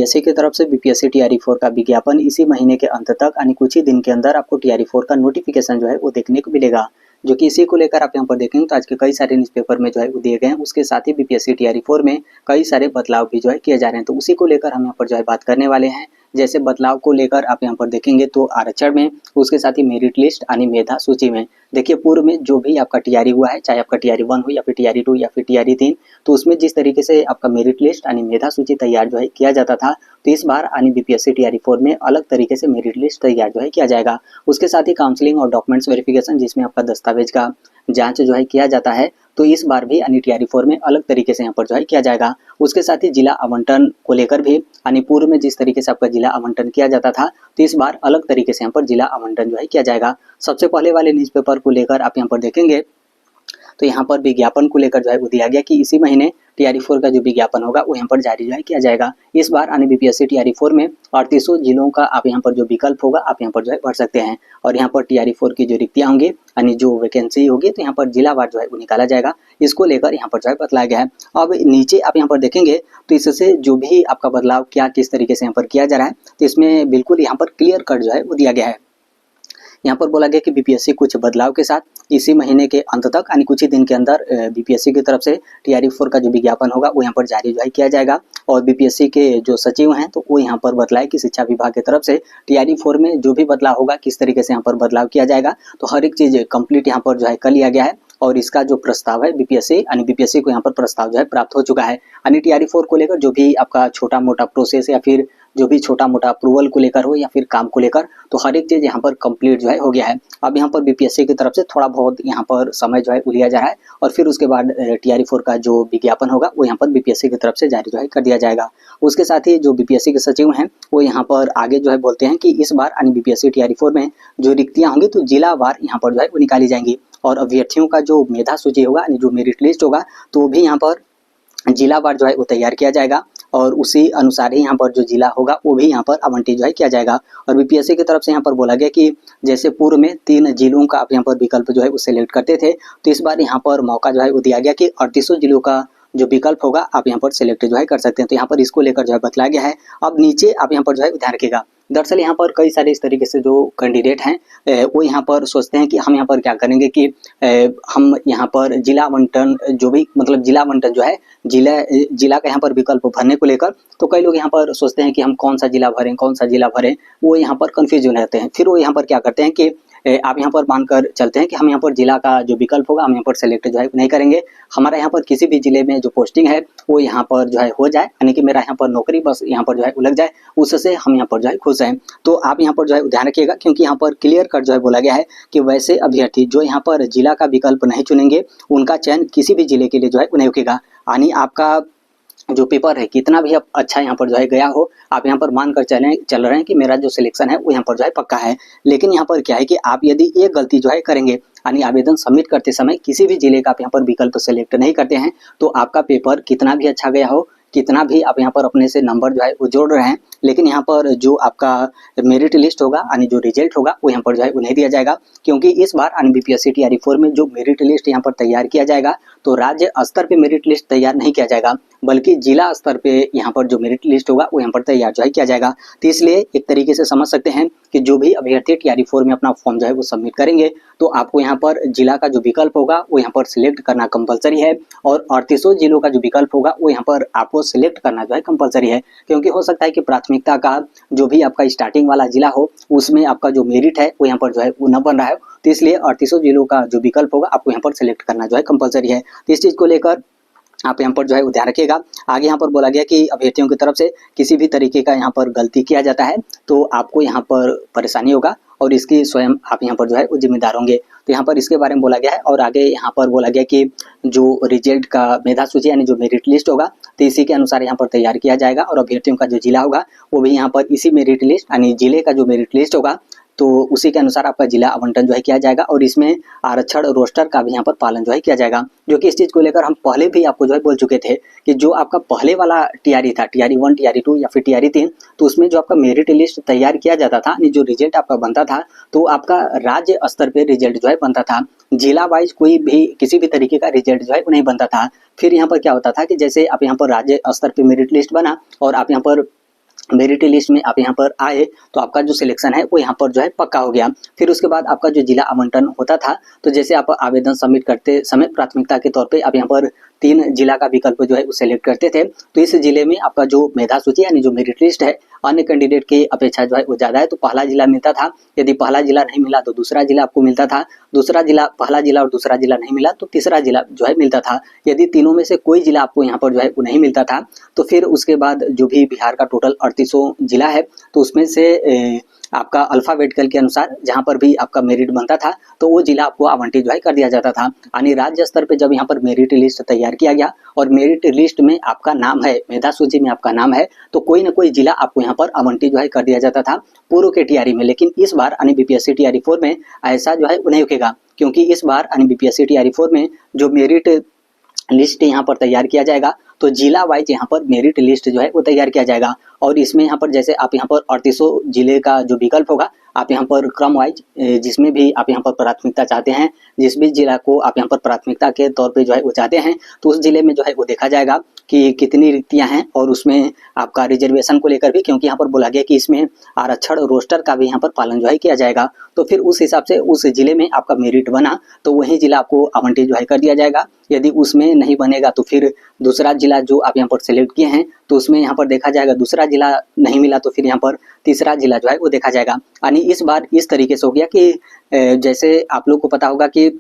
BPSC की तरफ से बीपीएससी टीआरई 4 का विज्ञापन इसी महीने के अंत तक यानी कुछ ही दिन के अंदर आपको टीआरई 4 का नोटिफिकेशन जो है वो देखने को मिलेगा। जो कि इसी को लेकर आप यहाँ पर देखेंगे तो आज के कई सारे न्यूज़पेपर में जो है वो दिए गए हैं। उसके साथ ही बीपीएससी टीआरई 4 में कई सारे बदलाव भी जो है किए जा रहे हैं, तो उसी को लेकर हम यहाँ पर जो है बात करने वाले हैं। जैसे बदलाव को लेकर आप यहाँ पर देखेंगे तो आरक्षण में, उसके साथ ही मेरिट लिस्ट यानी मेधा सूची में। देखिए पूर्व में जो भी आपका टीआरई हुआ है, चाहे आपका टीआरई 1 हो या फिर टीआरई 2 या फिर टीआरई 3, तो उसमें जिस तरीके से आपका मेरिट लिस्ट यानी मेधा सूची तैयार जो है किया जाता था, तो इस बार यानी बीपीएससी टीआरई 4 में अलग तरीके से मेरिट लिस्ट तैयार जो है किया जाएगा। उसके साथ ही काउंसलिंग और डॉक्यूमेंट्स वेरिफिकेशन, जिसमें आपका दस्तावेज का जांच जो है किया जाता है, तो इस बार भी यानी टीआरई 4 में अलग तरीके से यहाँ पर जो है किया जाएगा। उसके साथ ही जिला आवंटन को लेकर भी यानी पूर्व में जिस तरीके से आपका जिला आवंटन किया जाता था, तो इस बार अलग तरीके से यहाँ पर जिला आवंटन जो है किया जाएगा। सबसे पहले वाले न्यूज़पेपर को लेकर आप यहाँ पर देखेंगे तो यहाँ पर विज्ञापन को लेकर जो है वो दिया गया कि इसी महीने टीआरई 4 का जो विज्ञापन होगा वो यहाँ पर जारी जो है किया जाएगा। इस बार यानी बीपीएससी टीआरई 4 में 3800 जिलों का आप यहाँ पर जो विकल्प होगा आप यहाँ पर जो है भर सकते हैं। और यहाँ पर टीआरई 4 की जो रिक्तियाँ होंगी यानी जो वैकेंसी होगी, तो यहाँ पर जिलावार जो है वो निकाला जाएगा। इसको लेकर यहाँ पर जो है बतलाया गया है। अब नीचे आप यहाँ पर देखेंगे तो इससे जो भी आपका बदलाव क्या किस तरीके से यहाँ पर किया जा रहा है, तो इसमें बिल्कुल यहाँ पर क्लियर कट जो है वो दिया गया है। यहाँ पर बोला गया कि बीपीएससी कुछ बदलाव के साथ इसी महीने के अंत तक यानी कुछ ही दिन के अंदर बीपीएससी की तरफ से टीआरई 4 का जो विज्ञापन होगा वो यहाँ पर जारी जो है किया जाएगा। और बीपीएससी के जो सचिव हैं तो वो यहाँ पर बतलाए कि शिक्षा विभाग की तरफ से टीआरई 4 में जो भी बदलाव होगा किस तरीके से यहाँ पर बदलाव किया जाएगा, तो हर एक चीज़ कंप्लीट यहाँ पर जो है कर लिया गया है। और इसका जो प्रस्ताव है बीपीएससी को यहाँ पर प्रस्ताव जो है प्राप्त हो चुका है। यानी टीआरई 4 को लेकर जो भी आपका छोटा मोटा प्रोसेस या फिर जो भी छोटा मोटा अप्रूवल को लेकर हो या फिर काम को लेकर, तो हर एक चीज़ यहाँ पर कंप्लीट जो है हो गया है। अब यहाँ पर बीपीएससी की तरफ से थोड़ा बहुत यहाँ पर समय जो है लिया जा रहा है और फिर उसके बाद टीआरई 4 का जो विज्ञापन होगा वो यहाँ पर बीपीएससी की तरफ से जारी जो है कर दिया जाएगा। उसके साथ ही जो बीपीएससी के सचिव हैं वो यहाँ पर आगे जो है बोलते हैं कि इस बार यानी बीपीएससी टीआरई 4 में जो रिक्तियाँ होंगी तो जिलावार यहाँ पर जो है वो निकाली जाएंगी। और अभ्यर्थियों का जो मेधा सूची होगा यानी जो मेरिट लिस्ट होगा तो भी यहाँ पर जिलावार जो है वो तैयार किया जाएगा। और उसी अनुसार ही यहाँ पर जो जिला होगा वो भी यहाँ पर आवंटित जो है किया जाएगा। और बीपीएससी की तरफ से यहाँ पर बोला गया कि जैसे पूर्व में 3 जिलों का आप यहाँ पर विकल्प जो है वो सिलेक्ट करते थे, तो इस बार यहाँ पर मौका जो है वो दिया गया कि 3800 जिलों का जो विकल्प होगा आप यहाँ पर सिलेक्ट जो है कर सकते हैं। तो यहाँ पर इसको लेकर जो है बतलाया गया है। अब नीचे आप यहाँ पर जो है ध्यान रखिएगा, दरअसल यहाँ पर कई सारे इस तरीके से जो कैंडिडेट हैं वो यहाँ पर सोचते हैं कि हम यहाँ पर क्या करेंगे कि हम यहाँ पर जिला आवंटन जो भी मतलब जिला आवंटन जो है जिला का यहाँ पर विकल्प भरने को लेकर, तो कई लोग यहाँ पर सोचते हैं कि हम कौन सा जिला भरें, वो यहाँ पर कन्फ्यूजन रहते हैं। फिर वो यहाँ पर क्या करते हैं कि आप यहाँ पर मानकर चलते हैं कि हम यहाँ पर जिला का जो विकल्प होगा हम यहाँ पर सेलेक्ट जो है नहीं करेंगे, हमारा यहाँ पर किसी भी जिले में जो पोस्टिंग है वो यहाँ पर जो है हो जाए, यानी कि मेरा यहाँ पर नौकरी बस यहाँ पर जो है लग जाए, उससे हम यहाँ पर जो है खुश हैं। तो आप यहाँ पर जो है ध्यान रखिएगा, क्योंकि यहाँ पर क्लियर कट जो है बोला गया है कि वैसे अभ्यर्थी जो यहाँ पर जिला का विकल्प नहीं चुनेंगे उनका चयन किसी भी जिले के लिए जो है नहीं होगा। यानी आपका जो पेपर है कितना भी अच्छा यहाँ पर जो है गया हो, आप यहाँ पर मान कर चल रहे हैं कि मेरा जो सिलेक्शन है वो यहाँ पर जो है पक्का है। लेकिन यहाँ पर क्या है कि आप यदि एक गलती जो है करेंगे, यानी आवेदन सबमिट करते समय किसी भी जिले का आप यहाँ पर विकल्प सेलेक्ट नहीं करते हैं, तो आपका पेपर कितना भी अच्छा गया हो, कितना भी आप यहाँ पर अपने से नंबर जो है वो जोड़ रहे हैं, लेकिन यहाँ पर जो आपका मेरिट लिस्ट होगा यानी जो रिजल्ट होगा वो यहाँ पर जो है वो नहीं दिया जाएगा। क्योंकि इस बार यानी बीपीएससी टीआरई 4 में जो मेरिट लिस्ट यहाँ पर तैयार किया जाएगा तो राज्य स्तर पे मेरिट लिस्ट तैयार नहीं किया जाएगा, बल्कि जिला स्तर पे यहाँ पर जो मेरिट लिस्ट होगा वो यहाँ पर तैयार जो है किया जाएगा। तो इसलिए एक तरीके से समझ सकते हैं कि जो भी अभ्यर्थी टीआरई 4 में अपना फॉर्म जो है वो सबमिट करेंगे तो आपको यहाँ पर जिला का जो विकल्प होगा वो यहाँ पर सिलेक्ट करना कंपलसरी है। और 3800 जिलों का जो विकल्प होगा वो यहाँ पर आपको सिलेक्ट करना जो है कंपलसरी है। क्योंकि हो सकता है कि प्राथमिकता का जो भी आपका स्टार्टिंग वाला जिला हो उसमें आपका जो मेरिट है वो यहाँ पर जो है वो न बन रहा है, तो इसलिए 3800 जिलों का जो विकल्प होगा आपको यहाँ पर सिलेक्ट करना जो है कंपलसरी है। तो इस चीज़ को लेकर आप यहाँ पर जो है ध्यान रखिएगा। आगे यहाँ पर बोला गया कि अभ्यर्थियों की तरफ से किसी भी तरीके का यहाँ पर गलती किया जाता है तो आपको यहाँ पर परेशानी होगा और इसकी स्वयं आप यहाँ पर जो है वो जिम्मेदार होंगे। तो यहाँ पर इसके बारे में बोला गया है। और आगे यहाँ पर बोला गया कि जो रिजल्ट का मेधा सूची यानी जो मेरिट लिस्ट होगा तो इसी के अनुसार यहाँ पर तैयार किया जाएगा। और अभ्यर्थियों का जो जिला होगा वो भी यहाँ पर इसी मेरिट लिस्ट यानी जिले का जो मेरिट लिस्ट होगा तो उसी के अनुसार आपका जिला आवंटन जो है किया जाएगा। और इसमें आरक्षण रोस्टर का भी यहाँ पर पालन जो है किया जाएगा, जो कि इस चीज़ को लेकर हम पहले भी आपको जो है बोल चुके थे कि जो आपका पहले वाला टीआरई था, टीआरई 1, टीआरई 2 या फिर टीआरई 3, तो उसमें जो आपका मेरिट लिस्ट तैयार किया जाता था, जो रिजल्ट आपका बनता था तो आपका राज्य स्तर पर रिजल्ट जो है बनता था, जिला वाइज कोई भी किसी भी तरीके का रिजल्ट जो है वो नहीं बनता था। फिर यहाँ पर क्या होता था कि जैसे आप यहाँ पर राज्य स्तर पर मेरिट लिस्ट बना और आप यहाँ पर मेरिट लिस्ट में आप यहाँ पर आए तो आपका जो सिलेक्शन है वो यहाँ पर जो है पक्का हो गया। फिर उसके बाद आपका जो जिला आवंटन होता था, तो जैसे आप आवेदन सबमिट करते समय प्राथमिकता के तौर पे आप यहाँ पर 3 जिला का विकल्प जो है वो सेलेक्ट करते थे। तो इस जिले में आपका जो मेधा सूची यानी जो मेरिट लिस्ट है अन्य कैंडिडेट की अपेक्षा जो है वो ज़्यादा है, तो पहला जिला मिलता था। यदि पहला जिला नहीं मिला तो दूसरा जिला आपको मिलता था, दूसरा जिला पहला जिला और दूसरा जिला नहीं मिला तो तीसरा जिला जो है मिलता था। यदि तीनों में से कोई जिला आपको यहाँ पर जो है वो नहीं मिलता था तो फिर उसके बाद जो भी बिहार का टोटल 3800 जिला है तो उसमें से आपका अल्फाबेटिकल के अनुसार जहाँ पर भी आपका मेरिट बनता था तो वो जिला आपको आवंटित जो है कर दिया जाता था। यानी राज्य स्तर पे जब यहाँ पर मेरिट लिस्ट तैयार किया गया और मेरिट लिस्ट में आपका नाम है, मेधा सूची में आपका नाम है, तो कोई ना कोई जिला आपको यहाँ पर आवंटित जो है कर दिया जाता था पूर्व के टीआरई में। लेकिन इस बार यानी बीपीएससी टीआरई 4 में ऐसा जो है नहीं होगा, क्योंकि इस बार यानी बीपीएससी टीआरई 4 में जो मेरिट लिस्ट यहाँ पर तैयार किया जाएगा तो जिला वाइज यहाँ पर मेरिट लिस्ट जो है वो तैयार किया जाएगा। और इसमें यहाँ पर जैसे आप यहाँ पर 3800 जिले का जो विकल्प होगा आप यहाँ पर क्रम वाइज जिसमें भी आप यहाँ पर प्राथमिकता चाहते हैं, जिस भी जिला को आप यहाँ पर प्राथमिकता के तौर पे जो है वो चाहते हैं तो उस जिले में जो है वो देखा जाएगा कि कितनी रिक्तियां हैं और उसमें आपका रिजर्वेशन को लेकर भी, क्योंकि यहाँ पर बोला गया कि इसमें आरक्षण रोस्टर का भी यहाँ पर पालन जो है किया जाएगा। तो फिर उस हिसाब से उस जिले में आपका मेरिट बना तो वही जिला आपको आवंटित जो है कर दिया जाएगा। यदि उसमें नहीं बनेगा तो फिर दूसरा जिला जो आप यहाँ पर सिलेक्ट किए हैं तो उसमें यहाँ पर देखा जाएगा, दूसरा जिला नहीं मिला तो फिर यहाँ पर तीसरा जिला जो है वो देखा जाएगा। यानी इस बार इस तरीके से हो गया कि जैसे आप लोग को पता होगा कि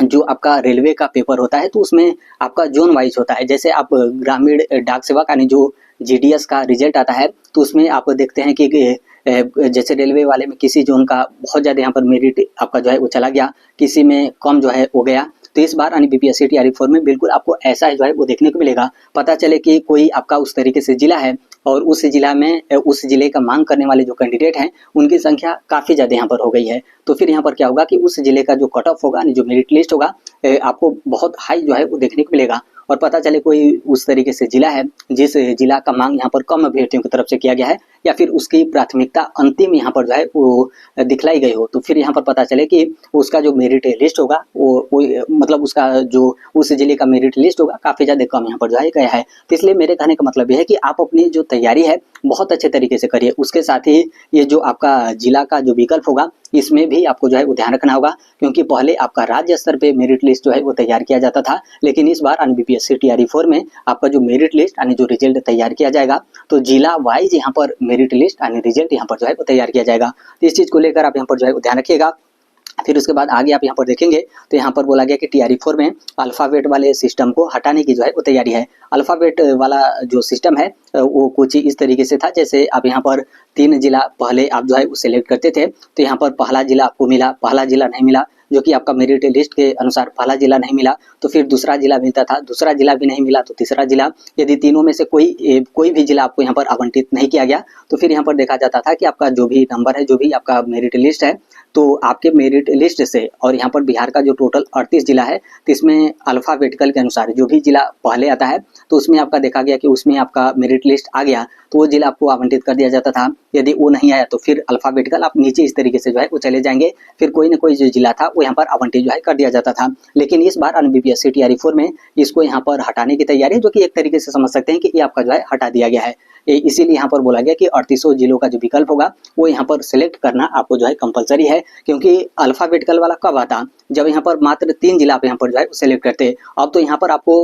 जो आपका रेलवे का पेपर होता है तो उसमें आपका जोन वाइज होता है। जैसे आप ग्रामीण डाक सेवक यानी जो जीडीएस का रिजल्ट आता है तो उसमें आप देखते हैं कि जैसे रेलवे वाले में किसी जोन का बहुत ज़्यादा यहाँ पर मेरिट आपका जो है वो चला गया, किसी में कम जो है हो गया। तो इस बार यानी बीपीएससी टीआरई 4 में बिल्कुल आपको ऐसा जो है वो देखने को मिलेगा। पता चले कि कोई आपका उस तरीके से जिला है और उस जिला में उस जिले का मांग करने वाले जो कैंडिडेट हैं उनकी संख्या काफ़ी ज़्यादा यहाँ पर हो गई है, तो फिर यहाँ पर क्या होगा कि उस जिले का जो कट ऑफ होगा, जो मेरिट लिस्ट होगा, आपको बहुत हाई जो है वो देखने को मिलेगा। और पता चले कोई उस तरीके से जिला है जिस जिला का मांग यहाँ पर कम अभ्यर्थियों की तरफ से किया गया है या फिर उसकी प्राथमिकता अंतिम यहाँ पर जो है वो दिखलाई गई हो, तो फिर यहाँ पर पता चले कि उसका जो मेरिट लिस्ट होगा वो मतलब उसका जो उस जिले का मेरिट लिस्ट होगा काफ़ी ज़्यादा कम यहाँ पर जो है गया है। तो इसलिए मेरे कहने का मतलब यह है कि आप अपनी जो तैयारी है बहुत अच्छे तरीके से करिए। उसके साथ ही ये जो आपका जिला का जो विकल्प होगा इसमें भी आपको जो है वो ध्यान रखना होगा, क्योंकि पहले आपका राज्य स्तर पे मेरिट लिस्ट जो है वो तैयार किया जाता था, लेकिन इस बार बीपीएससी टीआरई 4 में आपका जो मेरिट लिस्ट यानी जो रिजल्ट तैयार किया जाएगा तो जिला वाइज यहाँ पर मेरिट लिस्ट यानी रिजल्ट यहाँ पर जो है वो तैयार किया जाएगा। तो इस चीज़ को लेकर आप यहाँ पर जो है वो ध्यान रखिएगा। फिर उसके बाद आगे आप यहाँ पर देखेंगे तो यहाँ पर बोला गया कि टीआरई 4 में अल्फ़ाबेट वाले सिस्टम को हटाने की जो है वो तैयारी है। अल्फ़ाबेट वाला जो सिस्टम है वो कुछ इस तरीके से था, जैसे आप यहाँ पर 3 जिला पहले आप जो है वो सिलेक्ट करते थे तो यहाँ पर पहला जिला आपको मिला, पहला जिला नहीं मिला जो कि आपका मेरिट लिस्ट के अनुसार पहला जिला नहीं मिला तो फिर दूसरा जिला मिलता था, दूसरा जिला भी नहीं मिला तो तीसरा जिला। यदि तीनों में से कोई भी जिला आपको यहाँ पर आवंटित नहीं किया गया तो फिर यहाँ पर देखा जाता था कि आपका जो भी नंबर है, जो भी आपका मेरिट लिस्ट है, तो आपके मेरिट लिस्ट से और यहाँ पर बिहार का जो टोटल 38 जिला है तो इसमें अल्फ़ाबेटिकल के अनुसार जो भी जिला पहले आता है तो उसमें आपका देखा गया कि उसमें आपका मेरिट लिस्ट आ गया तो वो जिला आपको आवंटित कर दिया जाता था। यदि वो नहीं आया तो फिर अल्फ़ाबेटिकल आप नीचे इस तरीके से जो है वो चले जाएंगे, फिर कोई ना कोई जो जिला था वो यहाँ पर आवंटित जो है कर दिया जाता था। लेकिन इस बार बीपीएससी टीआरई 4 में इसको यहाँ पर हटाने की तैयारी है, जो कि एक तरीके से समझ सकते हैं कि ये आपका जो है हटा दिया गया है। इसीलिए यहाँ पर बोला गया कि 3800 जिलों का जो विकल्प होगा वो यहाँ पर सिलेक्ट करना आपको जो है कंपलसरी है, क्योंकि अल्फ़ाबेटिकल वाला कब आता, जब यहाँ पर मात्र 3 जिला आप यहाँ पर जो है सिलेक्ट करते। अब तो यहाँ पर आपको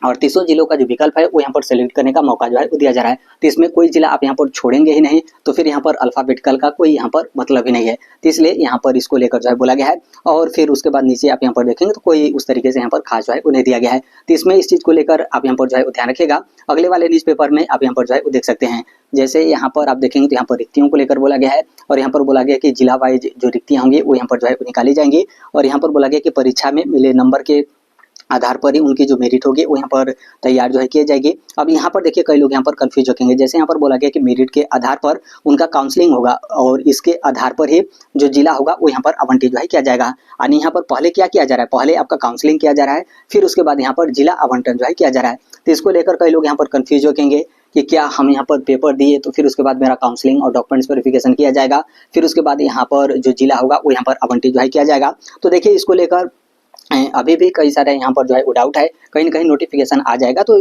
3800 जिलों का जो विकल्प है वो यहाँ पर सेलेक्ट करने का मौका जो है वो दिया जा रहा है। तो इसमें कोई जिला आप यहाँ पर छोड़ेंगे ही नहीं तो फिर यहाँ पर अल्फ़ाबेटिकल का कोई यहाँ पर मतलब ही नहीं है, तो इसलिए यहाँ पर इसको लेकर जो है बोला गया है। और फिर उसके बाद नीचे आप यहाँ पर देखेंगे तो कोई उस तरीके से यहाँ पर खास जो है उन्हें दिया गया है। तो इसमें इस चीज़ को लेकर आप यहाँ पर जो है ध्यान रखिएगा। अगले वाले न्यूज़पेपर में आप यहाँ पर जो है वो देख सकते हैं, जैसे यहाँ पर आप देखेंगे तो यहाँ पर रिक्तियों को लेकर बोला गया है और यहाँ पर बोला गया कि जिला वाइज जो रिक्तियाँ होंगी वो यहाँ पर जो है निकाली जाएंगी और यहाँ पर बोला गया कि परीक्षा में मिले नंबर के आधार पर ही उनकी जो मेरिट होगी वो यहाँ पर तैयार जो है किए जाएगी। अब यहाँ पर देखिए कई लोग यहाँ पर कंफ्यूज होंगे, जैसे यहाँ पर बोला गया कि मेरिट के आधार पर उनका काउंसलिंग होगा और इसके आधार पर ही जो जिला होगा वो यहाँ पर आवंटित जो है किया जाएगा। यानी यहाँ पर पहले क्या किया जा रहा है, पहले आपका काउंसलिंग किया जा रहा है, फिर उसके बाद यहाँ पर जिला आवंटन जो है किया जा रहा है। तो इसको लेकर कई लोग यहाँ पर कन्फ्यूज होंगे कि क्या हम यहाँ पर पेपर दिए तो फिर उसके बाद मेरा काउंसलिंग और डॉक्यूमेंट्स वेरिफिकेशन किया जाएगा, फिर उसके बाद यहाँ पर जो जिला होगा वो यहाँ पर आवंटित जो है किया जाएगा। तो देखिए इसको लेकर अभी भी कई सारे यहाँ पर जो है वो डाउट है, कहीं न कहीं नोटिफिकेशन आ जाएगा तो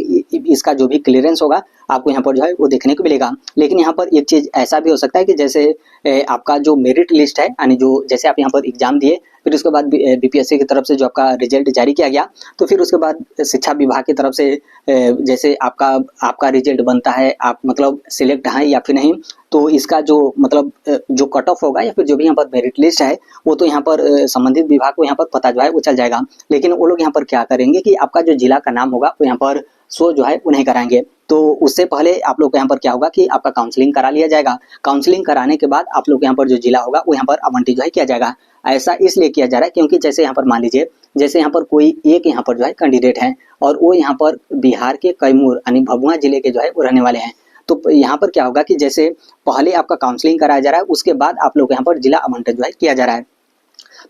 इसका जो भी क्लियरेंस होगा आपको यहाँ पर जो है वो देखने को मिलेगा। लेकिन यहाँ पर एक चीज़ ऐसा भी हो सकता है कि जैसे आपका जो मेरिट लिस्ट है यानी जो जैसे आप यहाँ पर एग्जाम दिए, फिर उसके बाद बीपीएससी की तरफ से जो आपका रिजल्ट जारी किया गया, तो फिर उसके बाद शिक्षा विभाग की तरफ से जैसे आपका रिजल्ट बनता है, आप मतलब सिलेक्ट हैं या फिर नहीं, तो इसका जो मतलब जो कट ऑफ होगा या फिर जो भी यहाँ पर मेरिट लिस्ट है वो तो यहाँ पर संबंधित विभाग को यहाँ पर पता जो है वो चल जाएगा। लेकिन वो लोग यहाँ पर क्या करेंगे कि आपका जो जिला का नाम होगा वो यहाँ पर शो जो है वो नहीं कराएंगे। तो उससे पहले आप लोग को यहाँ पर क्या होगा कि आपका काउंसलिंग करा लिया जाएगा। काउंसलिंग कराने के बाद आप लोग यहाँ पर जो जिला होगा वो यहाँ पर आवंटित जो है किया जाएगा। ऐसा इसलिए किया जा रहा है क्योंकि जैसे यहाँ पर मान लीजिए, जैसे यहाँ पर कोई एक यहाँ पर जो है कैंडिडेट है और वो यहाँ पर बिहार के कैमूर यानी भभुआ जिले के जो है वो रहने वाले हैं। तो यहाँ पर क्या होगा कि जैसे पहले आपका काउंसलिंग कराया जा रहा है, उसके बाद आप लोग यहाँ पर जिला आवंटन जो है किया जा रहा है।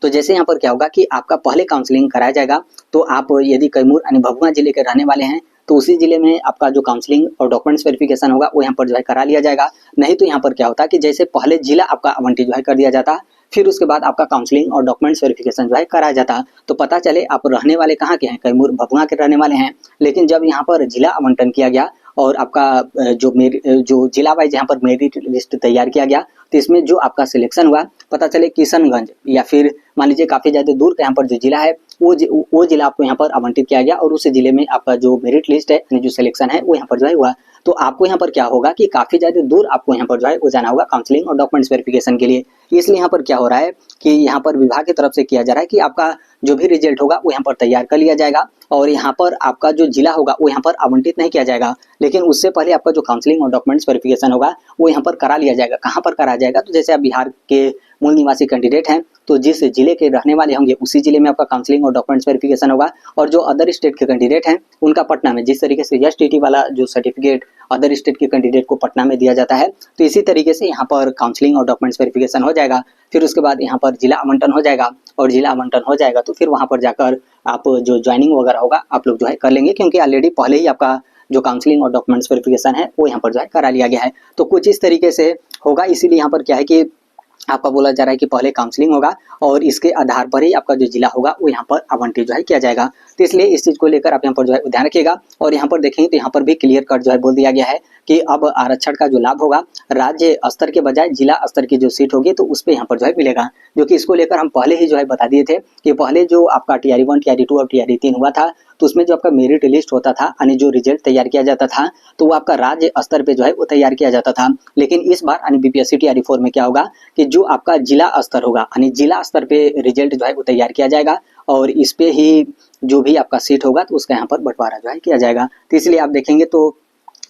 तो जैसे यहाँ पर क्या होगा कि आपका पहले काउंसलिंग कराया जाएगा, तो आप यदि कैमूर यानी भभुआ जिले के रहने वाले हैं तो उसी जिले में आपका जो काउंसलिंग और डॉक्यूमेंट्स वेरिफिकेशन होगा वो यहाँ पर जो है करा लिया जाएगा। नहीं तो यहाँ पर क्या होता है कि जैसे पहले जिला आपका आवंटित जो है कर दिया जाता, फिर उसके बाद आपका काउंसलिंग और डॉक्यूमेंट्स वेरिफिकेशन जो है कराया जाता। तो पता चले आप रहने वाले कहाँ के हैं, कैमूर भभुआ के रहने वाले हैं, लेकिन जब यहाँ पर जिला आवंटन किया गया और आपका जो जिला वाइज यहाँ पर मेरिट लिस्ट तैयार किया गया, तो इसमें जो आपका सिलेक्शन हुआ, पता चले किशनगंज या फिर मान लीजिए काफ़ी ज़्यादा दूर का यहाँ पर जो जिला है वो जिला आपको यहाँ पर आवंटित किया गया और उस जिले में आपका जो मेरिट लिस्ट है यानी जो सिलेक्शन है वो यहाँ पर जो है हुआ। तो आपको यहाँ पर क्या होगा कि काफ़ी ज़्यादा दूर आपको यहाँ पर जो है वो जाना होगा काउंसलिंग और डॉक्यूमेंट्स वेरिफिकेशन के लिए। इसलिए यहाँ पर क्या हो रहा है कि यहाँ पर विभाग की तरफ से किया जा रहा है कि आपका जो भी रिजल्ट होगा वो यहाँ पर तैयार कर लिया जाएगा और यहाँ पर आपका जो जिला होगा वो यहाँ पर आवंटित नहीं किया जाएगा, लेकिन उससे पहले आपका जो काउंसलिंग और डॉक्यूमेंट्स वेरिफिकेशन होगा वो यहाँ पर करा लिया जाएगा। कहाँ पर करा जाएगा, तो जैसे आप बिहार के मूल निवासी कैंडिडेट हैं तो जिस जिले के रहने वाले होंगे उसी जिले में आपका काउंसलिंग और डॉक्यूमेंट्स वेरिफिकेशन होगा, और जो अदर स्टेट के कैंडिडेट हैं उनका पटना में, जिस तरीके से एसटीटी वाला जो सर्टिफिकेट अदर स्टेट के कैंडिडेट को पटना में दिया जाता है, तो इसी तरीके से यहाँ पर काउंसलिंग और डॉक्यूमेंट्स वेरिफिकेशन हो जाएगा। फिर उसके बाद यहाँ पर जिला आवंटन हो जाएगा और जिला आवंटन हो जाएगा तो फिर वहाँ पर जाकर आप जो ज्वाइनिंग वगैरह होगा आप लोग जो है कर लेंगे, क्योंकि ऑलरेडी पहले ही आपका जो काउंसलिंग और डॉक्यूमेंट्स वेरिफिकेशन है वो यहाँ पर जो है करा लिया गया है। तो कुछ इस तरीके से होगा, इसीलिए यहाँ पर क्या है कि आपका बोला जा रहा है कि पहले काउंसलिंग होगा और इसके आधार पर ही आपका जो जिला होगा वो यहाँ पर आवंटित जो है किया जाएगा। तो इसलिए इस चीज़ को लेकर आप यहाँ पर जो है ध्यान रखिएगा। और यहाँ पर देखेंगे तो यहाँ पर भी क्लियर कट जो है बोल दिया गया है कि अब आरक्षण का जो लाभ होगा राज्य स्तर के बजाय जिला स्तर की जो सीट होगी तो उस पर यहाँ पर जो है मिलेगा, जो कि इसको लेकर हम पहले ही जो है बता दिए थे कि पहले जो आपका TRE 1, TRE 2 और TRE 3 हुआ था तो उसमें जो आपका मेरिट लिस्ट होता था यानी जो रिजल्ट तैयार किया जाता था तो वो आपका राज्य स्तर पे जो है वो तैयार किया जाता था। लेकिन इस बार यानी बीपीएससी TRE 4 में क्या होगा कि जो आपका जिला स्तर होगा यानी जिला स्तर पे रिजल्ट जो है वो तैयार किया जाएगा और इस पे ही जो भी आपका सीट होगा तो उसका यहाँ पर बंटवारा जो है किया जाएगा। तो इसलिए आप देखेंगे तो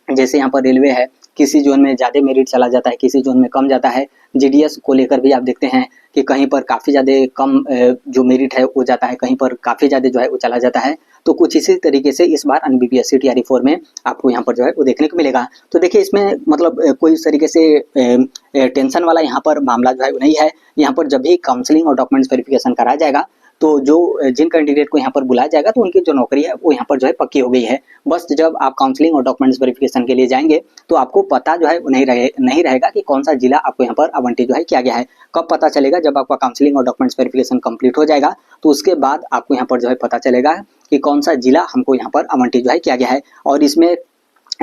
जैसे यहाँ पर रेलवे है, किसी जोन में ज़्यादा मेरिट चला जाता है, किसी जोन में कम जाता है। जीडीएस को लेकर भी आप देखते हैं कि कहीं पर काफ़ी ज़्यादा कम जो मेरिट है वो जाता है, कहीं पर काफ़ी ज़्यादा जो है वो चला जाता है। तो कुछ इसी तरीके से इस बार बीपीएससी TRE 4 में आपको यहाँ पर जो है वो देखने को मिलेगा। तो देखिए इसमें मतलब कोई इस तरीके से टेंशन वाला यहाँ पर मामला जो है वो नहीं है। यहाँ पर जब भी काउंसलिंग और डॉक्यूमेंट्स वेरिफिकेशन कराया जाएगा तो जो जिन कैंडिडेट को यहाँ पर बुलाया जाएगा तो उनकी जो नौकरी है वो यहाँ पर जो है पक्की हो गई है। बस जब आप काउंसलिंग और डॉक्यूमेंट्स वेरिफिकेशन के लिए जाएंगे तो आपको पता जो है वो नहीं रहेगा कि कौन सा जिला आपको यहाँ पर आवंटित जो है किया गया है। कब पता चलेगा, जब आपका काउंसलिंग और डॉक्यूमेंट्स वेरिफिकेशन कंप्लीट हो जाएगा तो उसके बाद आपको यहाँ पर जो है पता चलेगा कि कौन सा जिला हमको यहाँ पर आवंटित जो है किया गया है। और इसमें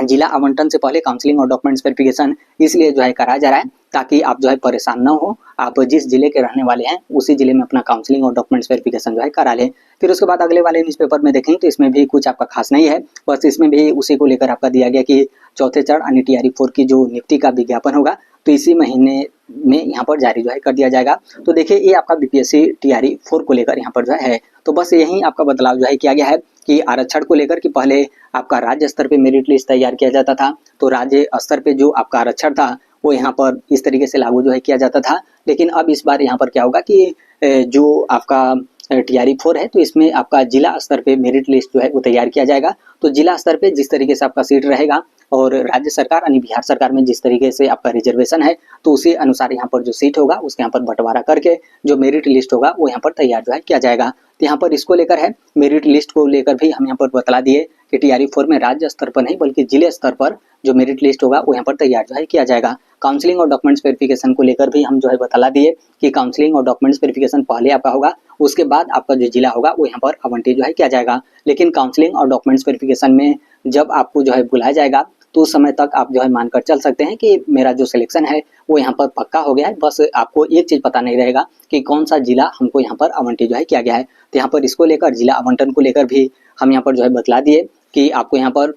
जिला आवंटन से पहले काउंसलिंग और डॉक्यूमेंट्स वेरिफिकेशन इसलिए जो है कराया जा रहा है ताकि आप जो है परेशान न हो। आप जिस जिले के रहने वाले हैं उसी जिले में अपना काउंसलिंग और डॉक्यूमेंट्स वेरिफिकेशन जो है करा लें। फिर उसके बाद अगले वाले न्यूज़पेपर में देखेंगे तो इसमें भी कुछ आपका खास नहीं है, बस इसमें भी उसी को लेकर आपका दिया गया कि चौथे चरण यानी TRE 4 की जो नियुक्ति का विज्ञापन होगा तो इसी महीने में यहाँ पर जारी जो है कर दिया जाएगा। तो देखिए ये आपका बीपीएससी TRE 4 को लेकर यहाँ पर जो है तो बस यही आपका बदलाव जो है किया गया है कि आरक्षण को लेकर कि पहले आपका राज्य स्तर पे मेरिट लिस्ट तैयार किया जाता था तो राज्य स्तर पे जो आपका आरक्षण था वो यहाँ पर इस तरीके से लागू जो है किया जाता था। लेकिन अब इस बार यहाँ पर क्या होगा कि जो आपका TRE 4 है तो इसमें आपका जिला स्तर पे मेरिट लिस्ट जो है वो तैयार किया जाएगा। तो जिला स्तर पे जिस तरीके से आपका सीट रहेगा और राज्य सरकार यानी बिहार सरकार में जिस तरीके से आपका रिजर्वेशन है तो उसी अनुसार यहाँ पर जो सीट होगा उसके यहाँ पर बंटवारा करके जो मेरिट लिस्ट होगा वो यहाँ पर तैयार जो है किया जाएगा। तो यहाँ पर इसको लेकर है, मेरिट लिस्ट को लेकर भी हम यहाँ पर बतला दिए कि TRE 4 में राज्य स्तर पर नहीं बल्कि जिले स्तर पर जो मेरिट लिस्ट होगा वो यहाँ पर तैयार जो है किया जाएगा। काउंसलिंग और डॉक्यूमेंट्स वेरिफिकेशन को लेकर भी हम जो है बतला दिए कि काउंसलिंग और डॉक्यूमेंट्स वेरिफिकेशन पहले आपका होगा, उसके बाद आपका जो जिला होगा वो यहाँ पर आवंटित जो है किया जाएगा। लेकिन काउंसलिंग और डॉक्यूमेंट्स वेरिफिकेशन में जब आपको जो है बुलाया जाएगा तो उस समय तक आप जो है मानकर चल सकते हैं कि मेरा जो सिलेक्शन है वो यहाँ पर पक्का हो गया है। बस आपको एक चीज़ पता नहीं रहेगा कि कौन सा जिला हमको यहाँ पर आवंटित जो है किया गया है। तो यहाँ पर इसको लेकर जिला आवंटन को लेकर भी हम यहाँ पर जो है बतला दिए कि आपको यहाँ पर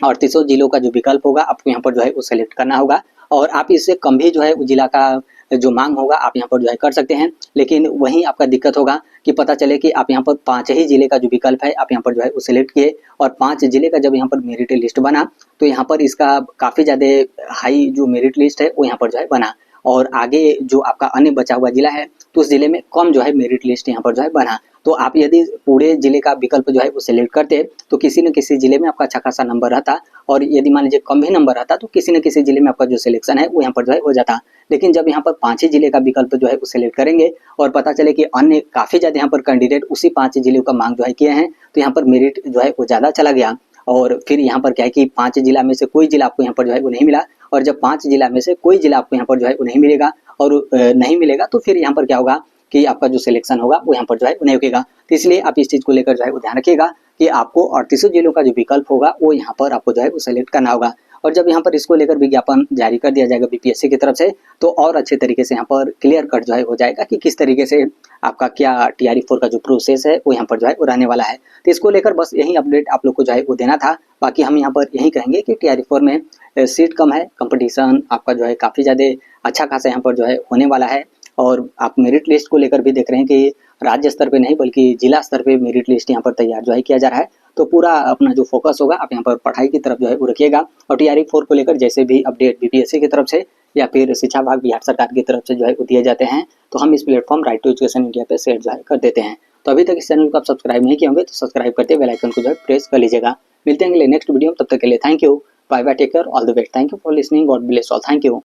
38 जिलों का जो विकल्प होगा आपको यहाँ पर जो है वो सेलेक्ट करना होगा, और आप इससे कम भी जो है उस जिला का जो मांग होगा आप यहाँ पर जो है कर सकते हैं। लेकिन वहीं आपका दिक्कत होगा कि पता चले कि आप यहाँ पर 5 ही जिले का जो विकल्प है आप यहाँ पर जो है वो सिलेक्ट किए, और 5 जिले का जब यहाँ पर मेरिट लिस्ट बना तो यहाँ पर इसका काफ़ी ज़्यादा हाई जो मेरिट लिस्ट है वो यहाँ पर जो है बना, और आगे जो आपका अन्य बचा हुआ जिला है तो उस जिले में कम जो है मेरिट लिस्ट यहाँ पर जो है बना। तो आप यदि पूरे जिले का विकल्प जो है वो सिलेक्ट करते तो किसी न किसी जिले में आपका अच्छा खासा नंबर रहता, और यदि मान लीजिए कम भी नंबर रहता तो किसी न किसी जिले में आपका जो सिलेक्शन है वो यहाँ पर जो है हो जाता। लेकिन जब यहाँ पर 5 ही जिले का विकल्प जो है वो सिलेक्ट करेंगे और पता चले कि अन्य काफ़ी ज़्यादा यहाँ पर कैंडिडेट उसी 5 जिलों का मांग जो है किए हैं, तो यहाँ पर मेरिट जो है वो ज़्यादा चला गया, और फिर यहाँ पर क्या है कि 5 जिला में से कोई जिला आपको यहाँ पर जो है वो नहीं मिला, और जब 5 जिला में से कोई जिला आपको यहाँ पर जो है वो नहीं मिलेगा और नहीं मिलेगा तो फिर यहाँ पर क्या होगा कि आपका जो सिलेक्शन होगा वो यहाँ पर जो है नहीं होगा। तो इसलिए आप इस चीज़ को लेकर जो है वो ध्यान रखिएगा कि आपको 38 जिलों का जो विकल्प होगा वो यहाँ पर आपको जो है वो सेलेक्ट करना होगा। और जब यहाँ पर इसको लेकर विज्ञापन जारी कर दिया जाएगा बीपीएससी की तरफ से तो और अच्छे तरीके से यहाँ पर क्लियर कट जो है हो जाएगा कि किस तरीके से आपका क्या TRE4 का जो प्रोसेस है वो यहाँ पर जो है वो रहने वाला है। तो इसको लेकर बस यही अपडेट आप लोग को जो है वो देना था। बाकी हम यहाँ पर यही कहेंगे कि TRE4 में सीट कम है, कंपटीशन आपका जो है काफ़ी ज़्यादा अच्छा खासा यहाँ पर जो है होने वाला है, और आप मेरिट लिस्ट को लेकर भी देख रहे हैं कि राज्य स्तर पे नहीं बल्कि जिला स्तर पे मेरिट लिस्ट यहाँ पर तैयार जो है किया जा रहा है। तो पूरा अपना जो फोकस होगा आप यहाँ पर पढ़ाई की तरफ जो है वो रखिएगा, और TRE4 को लेकर जैसे भी अपडेट बीपीएससी की तरफ से या फिर शिक्षा विभाग बिहार सरकार की तरफ से जो है वो दिए जाते हैं तो हम इस platform Right to Education India पे शेयर जो है कर देते हैं। तो अभी तक इस चैनल को आप सब्सक्राइब नहीं किए होंगे तो सब्सक्राइब करते बेल आइकन को जो है प्रेस कर लीजिएगा। मिलते हैं अगले नेक्स्ट वीडियो, तब तक के लिए thank you, bye bye, take care, all the best, thank you for listening, God bless all, thank you.